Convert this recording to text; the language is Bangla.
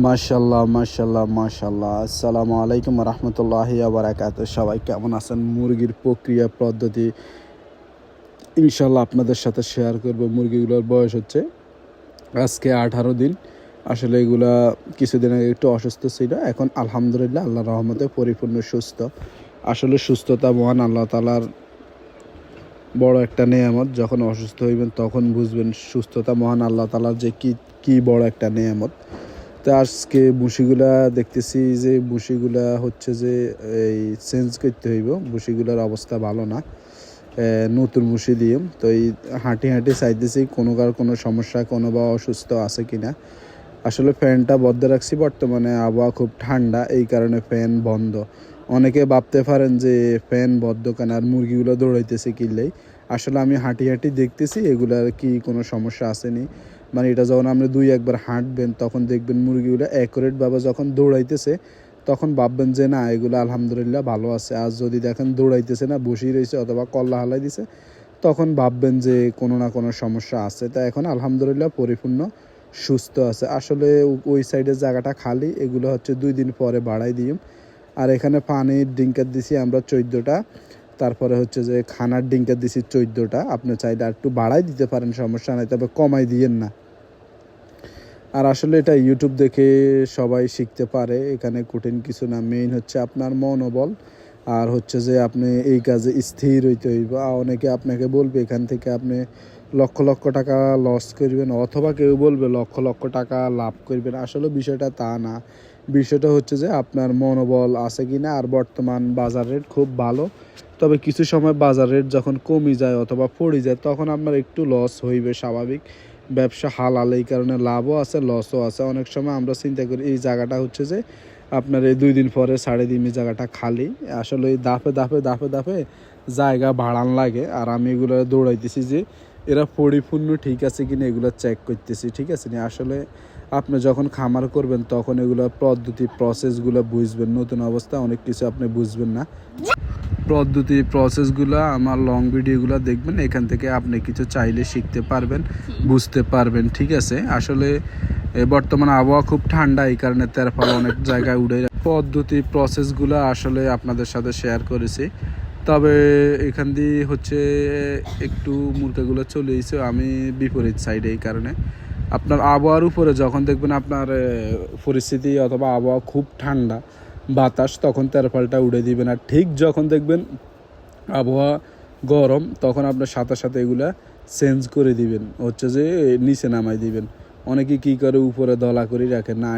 মাশাল্লাহ মাশাল্লাহ মাশাল্লাহ। আসসালামু আলাইকুম রহমতুল্লাহি ওয়া বারাকাতুহু। সবাই কেমন আছেন? মুরগির প্রক্রিয়া পদ্ধতি ইনশাল্লাহ আপনাদের সাথে শেয়ার করব। মুরগিগুলোর বয়স হচ্ছে আজকে 18 দিন। আসলে এগুলা কিছুদিন আগে একটু অসুস্থ ছিল, এখন আলহামদুলিল্লাহ আল্লাহর রহমতে পরিপূর্ণ সুস্থ। আসলে সুস্থতা মহান আল্লাহ তাআলার বড় একটা নেয়ামত। যখন অসুস্থ হইবেন তখন বুঝবেন সুস্থতা মহান আল্লাহ তাআলার যে কি বড় একটা নেয়ামত। তো আজকে ভুসিগুলা দেখতেছি যে ভুসিগুলা হচ্ছে যে এই চেঞ্জ করতে হইব। ভুসিগুলার অবস্থা ভালো না, নতুন ভুসি দিয়ে। তো এই হাঁটি চাইতেছি কোনো সমস্যা, কোনো বা অসুস্থ আছে কিনা। আসলে ফ্যানটা বন্ধ রাখছি, বর্তমানে আবহাওয়া খুব ঠান্ডা, এই কারণে ফ্যান বন্ধ। অনেকে ভাবতে পারেন যে ফ্যান বন্ধ কেন আর মুরগিগুলো দৌড়াইতেছে কিনলেই। আসলে আমি হাঁটি দেখতেছি এগুলার কি কোনো সমস্যা আসেনি। মানে এটা যখন আপনি দুই একবার হাঁটবেন তখন দেখবেন মুরগিগুলো অ্যাকুরেটভাবে যখন দৌড়াইতেছে, তখন ভাববেন যে না এগুলো আলহামদুলিল্লাহ ভালো আছে। আর যদি দেখেন দৌড়াইতেছে না, বসেই রয়েছে অথবা কল্লা হালাই দিছে, তখন ভাববেন যে কোনো না কোনো সমস্যা আছে। তা এখন আলহামদুলিল্লাহ পরিপূর্ণ সুস্থ আছে। আসলে ওই সাইডের জায়গাটা খালি, এগুলো হচ্ছে 2 দিন পরে বাড়াই দিই। আর এখানে পানির ডিঙ্কার দিছি আমরা 14টা, তারপরে হচ্ছে যে খানার ডিঙ্কার দিছি 14টা। আপনি চাইলে আর একটু বাড়াই দিতে পারেন, সমস্যা নাই, তবে কমাই দিয়েন না। আর আসলে এটা ইউটিউব দেখে সবাই শিখতে পারে, এখানে কঠিন কিছু না। মেইন হচ্ছে আপনার মনোবল, আর হচ্ছে যে আপনি এই কাজে স্থির হইতে হইব। অনেকে আপনাকে বলবে এখান থেকে আপনি লক্ষ লক্ষ টাকা লস করবেন, অথবা কেউ বলবে লক্ষ লক্ষ টাকা লাভ করবেন। আসলে বিষয়টা তা না। বিষয়টা হচ্ছে যে আপনার মনোবল আছে কি না। আর বর্তমান বাজার রেট খুব ভালো, তবে কিছু সময় বাজার রেট যখন কমে যায় অথবা পড়ে যায় তখন আপনার একটু লস হইবে, স্বাভাবিক। ব্যবসা হালাল, এই কারণে লাভও আছে লসও আছে। অনেক সময় আমরা চিন্তা করি এই জায়গাটা হচ্ছে যে আপনার এই 2 দিন পরে ছাড়ে দিন, এই জায়গাটা খালি। আসলে এই দাফে জায়গা ভাড়ান লাগে। আর আমি এগুলো দৌড়াইতেছি যে এরা পরিপূর্ণ ঠিক আছে কিনা, এগুলো চেক করতেছি ঠিক আছে না। আসলে আপনি যখন খামার করবেন তখন এগুলো পদ্ধতি প্রসেসগুলো বুঝবেন। নতুন অবস্থা অনেক কিছু আপনি বুঝবেন না। পদ্ধতি প্রসেসগুলো আমার লং ভিডিওগুলো দেখবেন, এখান থেকে আপনি কিছু চাইলে শিখতে পারবেন, বুঝতে পারবেন ঠিক আছে। আসলে বর্তমানে আবহাওয়া খুব ঠান্ডা, এই কারণে তার ফলে অনেক জায়গায় উড়ে পদ্ধতি প্রসেসগুলো আসলে আপনাদের সাথে শেয়ার করেছি। তবে এখান দিয়ে হচ্ছে একটু মুরগাগুলো চলে এসেছে, আমি বিপরীত সাইডে, এই কারণে আপনার আবহাওয়ার উপরে যখন দেখবেন আপনার পরিস্থিতি অথবা আবহাওয়া খুব ঠান্ডা বাতাস, তখন তেরপালটা উড়ে দিবেন। আর ঠিক যখন দেখবেন আবহাওয়া গরম, তখন আপনার সাথে সাথে এগুলা চেঞ্জ করে দিবেন, হচ্ছে যে নিচে নামাই দিবেন। অনেকে কী করে উপরে দলা করে রাখে না।